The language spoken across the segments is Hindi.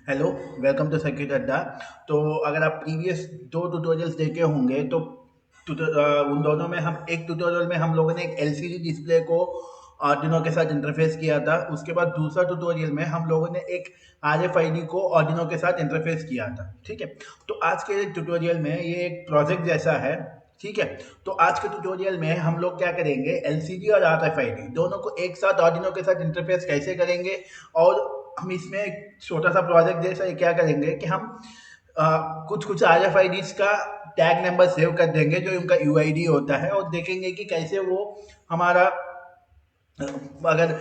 हेलो, वेलकम टू सर्किट अड्डा। तो अगर आप प्रीवियस दो ट्यूटोरियल्स देखे होंगे तो उन दोनों में हम एक ट्यूटोरियल में हम लोगों ने एक एलसीडी डिस्प्ले को आर्डिनो के साथ इंटरफेस किया था। उसके बाद दूसरा ट्यूटोरियल में हम लोगों ने एक आरएफआईडी को आर्डिनो के साथ इंटरफेस किया था। ठीक है, तो आज के ट्यूटोरियल में ये एक प्रोजेक्ट जैसा है। ठीक है, तो आज के ट्यूटोरियल में हम लोग क्या करेंगे, एलसीडी और आरएफआईडी दोनों को एक साथ आर्डिनो के साथ इंटरफेस कैसे करेंगे। और हम इसमें एक छोटा सा प्रोजेक्ट जैसा क्या करेंगे कि हम कुछ कुछ आर एफ आई डीज का टैग नंबर सेव कर देंगे जो उनका यूआईडी होता है, और देखेंगे कि कैसे वो हमारा अगर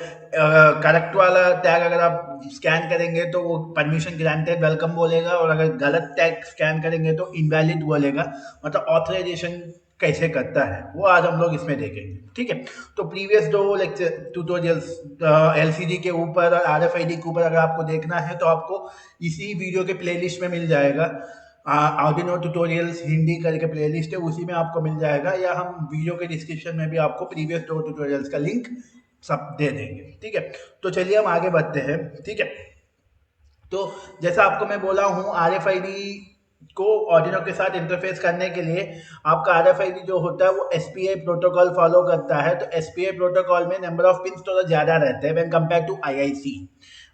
करेक्ट वाला टैग अगर आप स्कैन करेंगे तो वो परमिशन ग्रांटेड वेलकम बोलेगा, और अगर गलत टैग स्कैन करेंगे तो इनवैलिड बोलेगा। मतलब ऑथराइजेशन कैसे करता है वो आज हम लोग इसमें देखेंगे। ठीक है, तो प्रीवियस दो लेक्चर ट्यूटोरियल्स एलसीडी के ऊपर और आरएफआईडी के ऊपर अगर आपको देखना है तो आपको इसी वीडियो के प्लेलिस्ट में मिल जाएगा। आर्डिनो ट्यूटोरियल्स हिंदी करके प्लेलिस्ट है, उसी में आपको मिल जाएगा, या हम वीडियो के डिस्क्रिप्शन में भी आपको प्रीवियस दो ट्यूटोरियल्स का लिंक सब दे देंगे। ठीक है, तो चलिए हम आगे बढ़ते हैं। ठीक है, तो जैसा आपको मैं बोला हूँ, आरएफआईडी को ऑर्डिनो के साथ इंटरफेस करने के लिए आपका आरएफआईडी जो होता है वो एसपीआई प्रोटोकॉल फॉलो करता है। तो एसपीआई प्रोटोकॉल में नंबर ऑफ पिन्स थोड़ा ज़्यादा रहते हैं when compare to IIC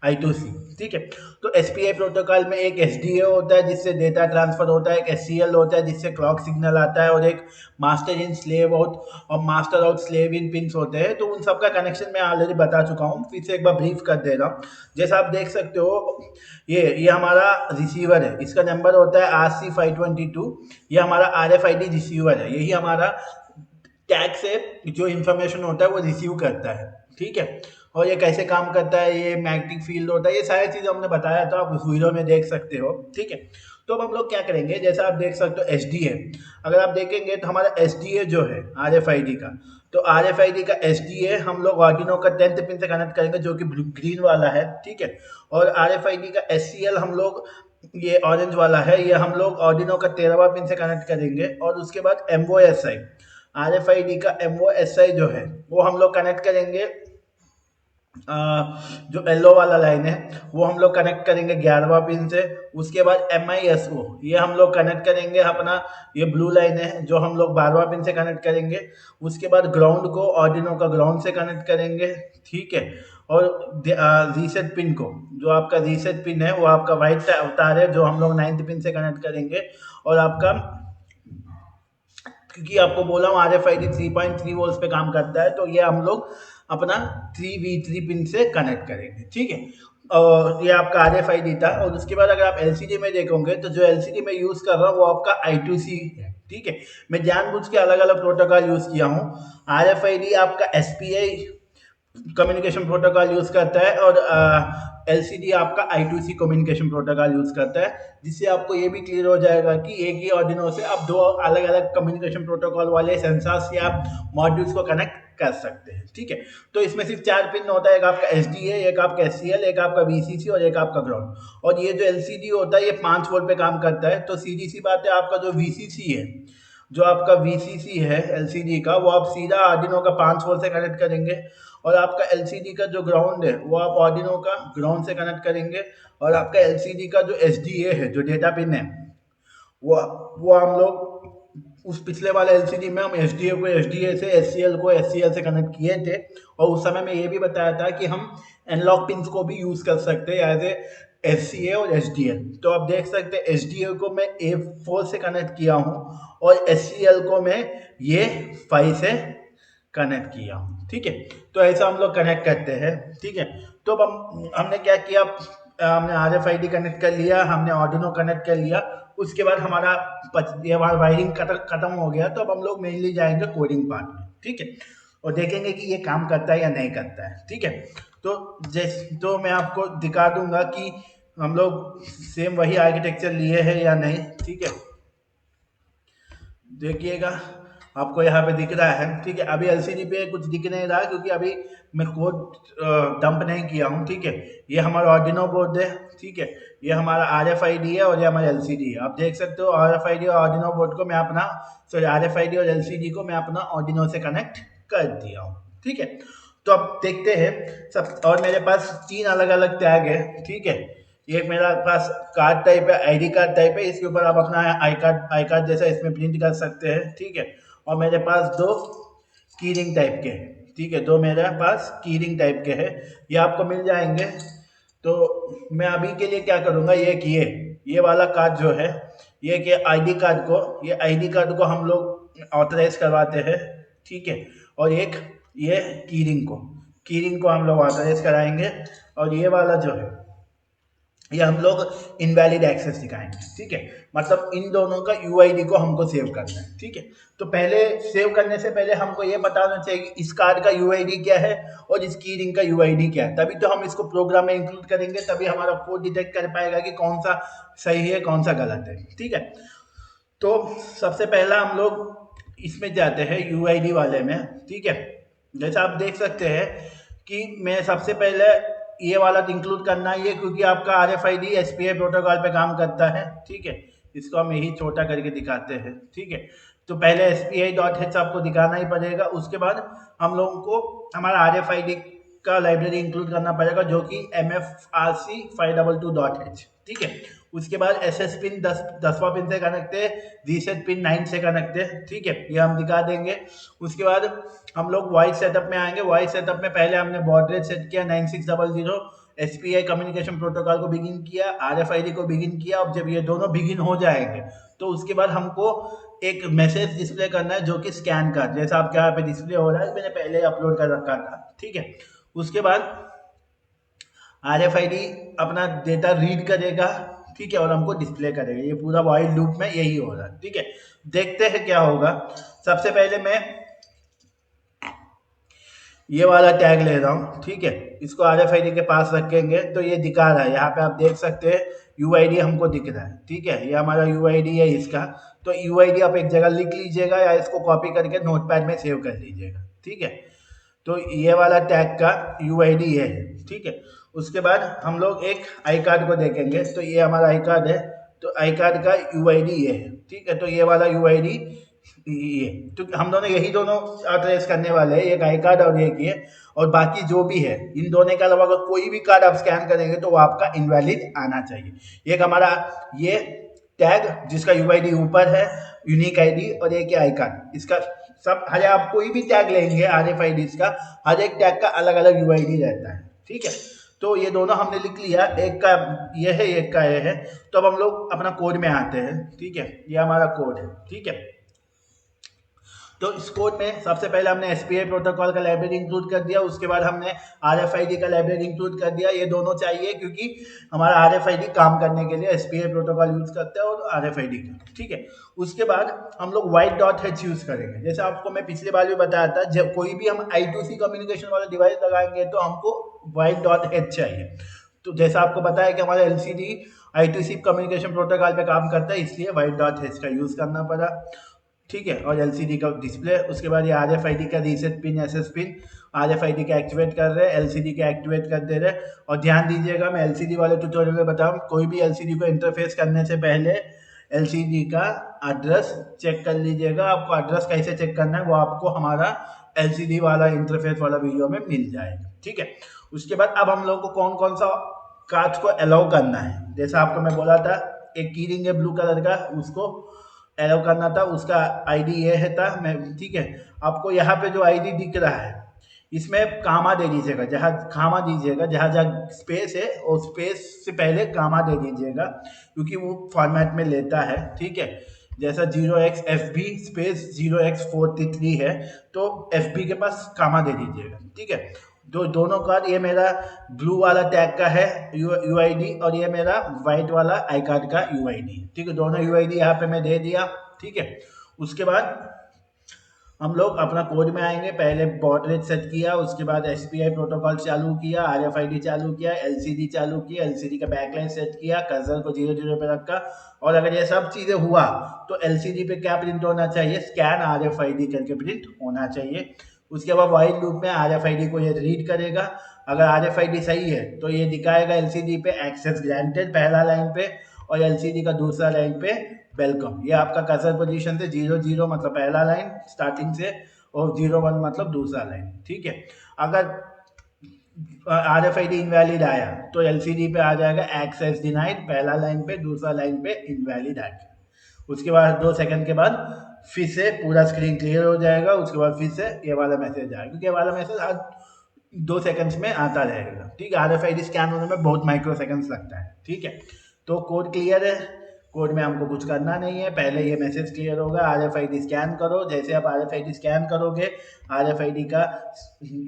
I2C। ठीक है, तो एसपीआई प्रोटोकॉल में एक एसडीए होता है जिससे डेटा ट्रांसफर होता है, एक एससीएल होता है जिससे क्लॉक सिग्नल आता है, और एक मास्टर इन स्लेव आउट और मास्टर आउट स्लेव इन पिन्स होते हैं। तो उन सब का कनेक्शन मैं ऑलरेडी बता चुका हूँ, फिर से एक बार ब्रीफ कर दे रहा हूँ। जैसा आप देख सकते हो, ये हमारा रिसीवर है, इसका नंबर होता है RC522। ये हमारा आरएफआईडी रिसीवर है, यही हमारा टैग से जो इंफॉर्मेशन होता है वो रिसीव करता है। ठीक है, और ये कैसे काम करता है, ये मैग्नेटिक फील्ड होता है, ये सारी चीज़ें हमने बताया था, आप उस वीडियो में देख सकते हो। ठीक है, तो अब हम लोग क्या करेंगे, जैसा आप देख सकते हो एसडीए, अगर आप देखेंगे तो हमारा एसडीए जो है आरएफआईडी का, तो आरएफआईडी का एसडीए हम लोग आर्डिनो का 10th पिन से कनेक्ट करेंगे जो कि ग्रीन वाला है। ठीक है, और आरएफआईडी का एससीएल हम लोग, ये ऑरेंज वाला है, ये हम लोग आर्डिनो का 13वां पिन से कनेक्ट करेंगे। और उसके बाद एमओएसआई, आरएफआईडी का एमओएसआई जो है वो हम लोग कनेक्ट करेंगे, जो येलो वाला लाइन है वो हम लोग कनेक्ट करेंगे 11वां पिन से। उसके बाद MISO ये हम लोग कनेक्ट करेंगे अपना, ये ब्लू लाइन है जो हम लोग 12वां पिन से कनेक्ट करेंगे। उसके बाद ग्राउंड को ऑर्डिनो का ग्राउंड से कनेक्ट करेंगे। ठीक है, और रीसेट पिन को, जो आपका रीसेट पिन है वो आपका वाइट अवतार है, जो हम लोग 9th पिन से कनेक्ट करेंगे। और आपका, क्योंकि आपको बोला हूँ RFID 3.3 वोल्ट पे काम करता है, तो ये हम लोग अपना 3V3 पिन से कनेक्ट करेंगे। ठीक है, और ये आपका RFID था। और उसके बाद अगर आप LCD में देखोगे तो जो LCD में यूज़ कर रहा हूँ वो आपका I2C है। ठीक है, मैं जानबूझ के अलग अलग प्रोटोकॉल यूज़ किया हूँ। RFID आपका SPI कम्युनिकेशन प्रोटोकॉल यूज करता है, और एलसीडी आपका I2C कम्युनिकेशन प्रोटोकॉल यूज करता है, जिससे आपको ये भी क्लियर हो जाएगा कि एक ही ऑर्डिनो से आप दो अलग अलग कम्युनिकेशन प्रोटोकॉल वाले सेंसर्स या मॉड्यूल्स को कनेक्ट कर सकते हैं। ठीक है, तो इसमें सिर्फ 4 पिन होता है, एक आपका एसडीए, एक आपका एससीएल, एक आपका वीसीसी और एक आपका ग्राउंड। और ये जो एलसीडी होता है ये 5 वोल्ट पे काम करता है। तो सीधी सी बात है, आपका जो वीसीसी है, जो आपका वीसीसी है एलसीडी का, वो आप सीधा आर्डिनो का 5 वोल्ट से कनेक्ट करेंगे। और आपका एलसीडी का जो ग्राउंड है वो आप आर्डिनो का ग्राउंड से कनेक्ट करेंगे। और आपका एलसीडी का जो एसडीए है, जो डेटा पिन है, वो वो हम लोग उस पिछले वाले एलसीडी में हम एसडीए को एसडीए से, एससीएल को एससीएल से कनेक्ट किए थे। और उस समय में ये भी बताया था कि हम एनालॉग पिन्स को भी यूज कर सकते हैं एज ए एससीए और एसडीएल। तो आप देख सकते हैं एसडीए को मैं A4 से कनेक्ट किया हूँ, और एससीएल को मैं ये 5 से कनेक्ट किया हूँ। ठीक है, तो ऐसा हम लोग कनेक्ट करते हैं। ठीक है, तो अब हमने क्या किया, हमने RFID कनेक्ट कर लिया, हमने आर्डिनो कनेक्ट कर लिया। उसके बाद हमारा ये वायरिंग खत्म हो गया। तो अब हम लोग मेनली जाएंगे कोडिंग पार्ट में। ठीक है, और देखेंगे कि ये काम करता है या नहीं करता है। ठीक है, तो मैं आपको दिखा दूंगा कि हम लोग सेम वही आर्किटेक्चर लिए हैं या नहीं। ठीक है, देखिएगा, आपको यहाँ पे दिख रहा है। ठीक है, अभी एलसीडी पे कुछ दिख नहीं रहा क्योंकि अभी मैं कोड डंप नहीं किया हूँ। ठीक है, ये हमारा आर्डिनो बोर्ड है। ठीक है, ये हमारा RFID है और ये हमारा LCD है। आप देख सकते हो RFID और आर्डिनो बोर्ड को मैं अपना, सॉरी, RFID और LCD को मैं अपना आर्डिनो से कनेक्ट कर दिया हूँ। ठीक है, तो अब देखते हैं सब। और मेरे पास 3 अलग अलग टैग है। ठीक है, ये मेरा पास कार्ड टाइप है, आईडी कार्ड टाइप है, इसके ऊपर आप अपना आई कार्ड जैसा इसमें प्रिंट कर सकते हैं, ठीक है। और मेरे पास दो की रिंग टाइप के हैं, ठीक है, दो मेरे पास की रिंग टाइप के हैं, ये आपको मिल जाएंगे। तो मैं अभी के लिए क्या करूँगा, ये वाला कार्ड जो है, ये कि आईडी कार्ड को हम लोग ऑथराइज करवाते हैं, ठीक है। और एक ये की रिंग को हम लोग ऑथराइज कराएंगे। और ये वाला जो है, ये हम लोग इनवैलिड एक्सेस दिखाएंगे, ठीक है। मतलब इन दोनों का यूआईडी को हमको सेव करना है, ठीक है। तो पहले सेव करने से पहले हमको ये बताना चाहिए कि इस कार्ड का यूआईडी क्या है और इस की रिंग का यूआईडी क्या है, तभी तो हम इसको प्रोग्राम में इंक्लूड करेंगे, तभी हमारा कोड डिटेक्ट कर पाएगा कि कौन सा सही है कौन सा गलत है, ठीक है। तो सबसे पहला हम लोग इसमें जाते हैं यूआईडी वाले में, ठीक है। जैसा आप देख सकते हैं कि मैं सबसे पहले ये वाला इंक्लूड करना ही है, क्योंकि आपका RFID SPI प्रोटोकॉल पे काम करता है, ठीक है। इसको हम यही छोटा करके दिखाते हैं, ठीक है। तो पहले SPI.h आपको दिखाना ही पड़ेगा, उसके बाद हम लोगों को हमारा RFID का लाइब्रेरी इंक्लूड करना पड़ेगा, जो कि MFRC522.h, ठीक है। उसके बाद SS पिन 10वां पिन से कनेक्ट है, रीसेट पिन 9 से कनेक्ट है, ठीक है, ये हम दिखा देंगे। उसके बाद हम लोग वॉइस सेटअप में आएंगे। वॉइस सेटअप में पहले हमने बॉड रेट सेट किया 9600, SPI कम्युनिकेशन प्रोटोकॉल को बिगिन किया, RFID को बिगिन किया। अब जब ये दोनों बिगिन हो जाएंगे तो उसके बाद हमको एक मैसेज डिस्प्ले करना है, जो कि स्कैन का, जैसा आपके यहाँ पे डिस्प्ले हो रहा है, मैंने पहले अपलोड कर रखा था, ठीक है। उसके बाद RFID अपना डेटा रीड करेगा, ठीक है, और हमको डिस्प्ले करेगा। ये पूरा वाइल लूप में यही हो रहा है, ठीक है। देखते हैं क्या होगा। सबसे पहले मैं ये वाला टैग ले रहा हूँ, ठीक है। इसको RFID के पास रखेंगे तो ये दिखा रहा है, यहाँ पे आप देख सकते हैं UID हमको दिख रहा है, ठीक है। ये हमारा UID है इसका। तो UID आप एक जगह लिख लीजिएगा या इसको कॉपी करके नोटपैड में सेव कर लीजिएगा, ठीक है। तो ये वाला टैग का UID ये है, ठीक है। उसके बाद हम लोग एक आई कार्ड को देखेंगे, तो ये हमारा आई कार्ड है, तो आई कार्ड का UID ये है, ठीक है। तो ये वाला UID ये, तो हम दोनों यही दोनों ट्रेस करने वाले हैं, एक आई कार्ड और एक ये। और बाकी जो भी है, इन दोनों के अलावा अगर कोई भी कार्ड आप स्कैन करेंगे तो वो आपका इनवैलिड आना चाहिए। एक हमारा ये टैग जिसका UID ऊपर है, यूनिक आईडी, और एक आई कार्ड, इसका सब हर आप कोई भी टैग लेंगे RFID का, हर एक टैग का अलग अलग UID रहता है, ठीक है। तो ये दोनों हमने लिख लिया, एक का ये है एक का ये है। तो अब हम लोग अपना कोड में आते हैं, ठीक है। ये हमारा कोड है, ठीक है। तो इस कोड में सबसे पहले हमने SPI प्रोटोकॉल का लाइब्रेरी इंक्लूड कर दिया, उसके बाद हमने RFID का लाइब्रेरी इंक्लूड कर दिया। ये दोनों चाहिए क्योंकि हमारा RFID काम करने के लिए SPI प्रोटोकॉल यूज करते हैं और RFID का, ठीक है। उसके बाद हम लोग white.h यूज करेंगे। जैसे आपको मैं पिछले बार भी बताया था, जब कोई भी हम I2C कम्युनिकेशन वाला डिवाइस लगाएंगे तो हमको white.h चाहिए। तो जैसा आपको बताया कि हमारा LCD I2C कम्युनिकेशन प्रोटोकॉल पे काम करता है, इसलिए white.h का यूज करना पड़ा, ठीक है। और LCD का डिस्प्ले, उसके बाद ये RFID का reset pin, SS pin, RFID का एक्टिवेट कर रहे हैं, LCD का एक्टिवेट कर दे रहे हैं। और ध्यान दीजिएगा, मैं LCD वाले ट्यूटोरियल में बताऊँ, कोई भी LCD को इंटरफेस करने से पहले LCD का एड्रेस चेक कर लीजिएगा। आपको एड्रेस कैसे चेक करना है वो आपको हमारा LCD वाला इंटरफेस वाला वीडियो में मिल जाएगा, ठीक है। उसके बाद अब हम लोग को कौन कौन सा कार्ड को अलाउ करना है, जैसा आपको मैं बोला था, एक की रिंग है ब्लू कलर का, उसको अलाउ करना था, उसका आईडी ये है था मैं, ठीक है। आपको यहाँ पे जो आईडी दिख रहा है इसमें कामा दे दीजिएगा, जहाँ कामा दीजिएगा, जहाँ जहाँ स्पेस है और स्पेस से पहले कामा दे दीजिएगा, क्योंकि वो फॉर्मेट में लेता है, ठीक है। जैसा 0xFB स्पेस 0x43 है, तो FB के पास कामा दे दीजिएगा, ठीक है। दोनों कार्ड, ये मेरा ब्लू वाला टैग का है UID, और ये मेरा व्हाइट वाला आई कार्ड का UID है, ठीक है। दोनों UID यहाँ पे मैं दे दिया, ठीक है। उसके बाद हम लोग अपना कोड में आएंगे। पहले बॉड रेट सेट किया, उसके बाद SPI प्रोटोकॉल चालू किया, RFID चालू किया, LCD चालू किया, LCD का बैकलाइन सेट किया, कर्सर को 0 0 पे रखा। और अगर ये सब चीज़ें हुआ तो LCD पे क्या प्रिंट होना चाहिए, स्कैन RFID करके प्रिंट होना चाहिए। उसके बाद वाइल लूप में RFID को ये रीड करेगा। अगर RFID सही है तो ये दिखाएगा LCD पे एक्सेस ग्रांटेड पहला लाइन पे, और LCD का दूसरा लाइन पे वेलकम। ये आपका कर्सर पोजीशन से 0 0 मतलब पहला लाइन स्टार्टिंग से, और 0 1 मतलब दूसरा लाइन, ठीक है। अगर RFID इनवैलिड आया तो LCD पे आ जाएगा एक्सेस डिनाइड, पहला लाइन पे, दूसरा लाइन पे इनवैलिड आ गया। उसके बाद 2 सेकंड के बाद फिर से पूरा स्क्रीन क्लियर हो जाएगा। उसके बाद फिर से ये वाला मैसेज आएगा, क्योंकि ये वाला मैसेज हर 2 सेकंड्स में आता रहेगा। ठीक है, RFID स्कैन होने में बहुत माइक्रो सेकंड्स लगता है। ठीक है, तो कोड क्लियर है, कोड में हमको कुछ करना नहीं है। पहले ये मैसेज क्लियर होगा, RFID स्कैन करो। जैसे आप RFID स्कैन करोगे, RFID का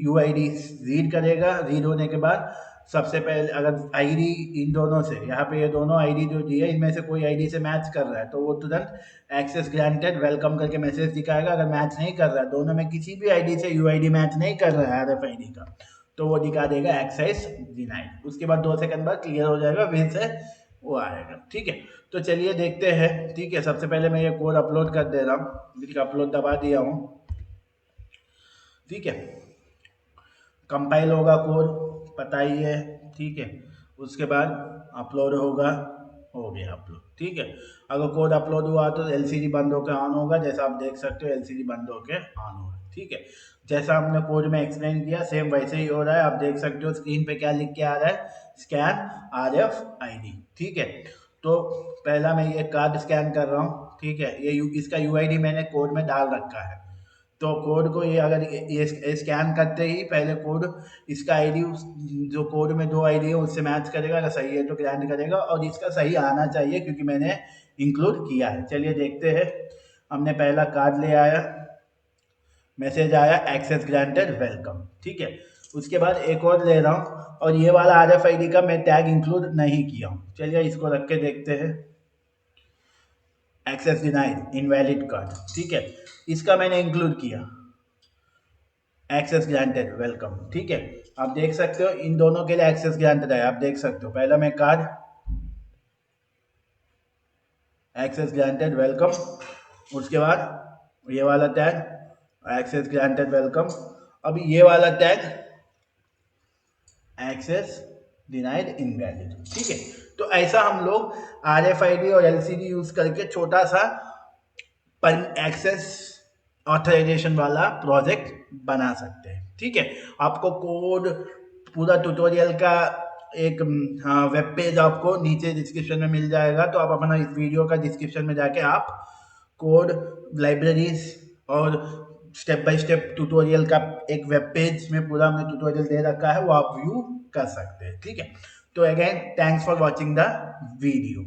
UID रीड करेगा। रीड होने के बाद सबसे पहले अगर आईडी इन दोनों से, यहाँ पे ये दोनों आईडी जो दिए इनमें से कोई आईडी से मैच कर रहा है तो वो तुरंत एक्सेस ग्रांटेड वेलकम करके मैसेज दिखाएगा। अगर मैच नहीं कर रहा है, दोनों में किसी भी आईडी से UID मैच नहीं कर रहा है RFID का, तो वो दिखा देगा एक्सेस डिनाइड। उसके बाद 2 सेकंड बाद क्लियर हो जाएगा, फिर से वो आएगा। ठीक है, तो चलिए देखते हैं। ठीक है, सबसे पहले मैं ये कोड अपलोड कर दे रहा हूँ, अपलोड दबा दिया हूँ। ठीक है, कंपाइल होगा कोड, पता ही है। ठीक है, उसके बाद अपलोड होगा, हो गया अपलोड। ठीक है, अगर कोड अपलोड हुआ तो LCD बंद होकर ऑन होगा। जैसा आप देख सकते हो LCD बंद होकर ऑन होगा। ठीक है, जैसा हमने कोड में एक्सप्लेन किया सेम वैसे ही हो रहा है। आप देख सकते हो स्क्रीन पे क्या लिख के आ रहा है, स्कैन RFID। ठीक है, तो पहला मैं ये कार्ड स्कैन कर रहा हूँ। ठीक है, ये इसका UID मैंने कोड में डाल रखा है। तो कोड को ये अगर ये स्कैन करते ही पहले कोड इसका आईडी, जो कोड में 2 आईडी है उससे मैच करेगा। अगर सही है तो ग्रांट करेगा, और इसका सही आना चाहिए क्योंकि मैंने इंक्लूड किया है। चलिए देखते हैं। हमने पहला कार्ड ले आया, मैसेज आया एक्सेस ग्रांटेड वेलकम। ठीक है, उसके बाद एक और ले रहा हूँ, और ये वाला RFID का मैं टैग इंक्लूड नहीं किया हूँ। चलिए इसको रख के देखते हैं। Access denied invalid card. ठीक है, इसका मैंने इंक्लूड किया, एक्सेस ग्रांटेड वेलकम। ठीक है, आप देख सकते हो इन दोनों के लिए एक्सेस ग्रांटेड है। आप देख सकते हो पहला मैं कार्ड एक्सेस ग्रांटेड वेलकम, उसके बाद ये वाला टैग एक्सेस ग्रांटेड वेलकम, अब ये वाला टैग एक्सेस डिनाइड इनवैलिड। ठीक है, तो ऐसा हम लोग RFID और LCD यूज करके छोटा सा एक्सेस ऑथराइजेशन वाला प्रोजेक्ट बना सकते हैं। ठीक है, आपको कोड पूरा ट्यूटोरियल का एक वेब पेज आपको नीचे डिस्क्रिप्शन में मिल जाएगा। तो आप अपना इस वीडियो का डिस्क्रिप्शन में जाके आप कोड, लाइब्रेरीज और स्टेप बाय स्टेप ट्यूटोरियल का एक वेब पेज में पूरा हमने ट्यूटोरियल दे रखा है, वो आप व्यू कर सकते हैं। ठीक है, तो again thanks for watching the video.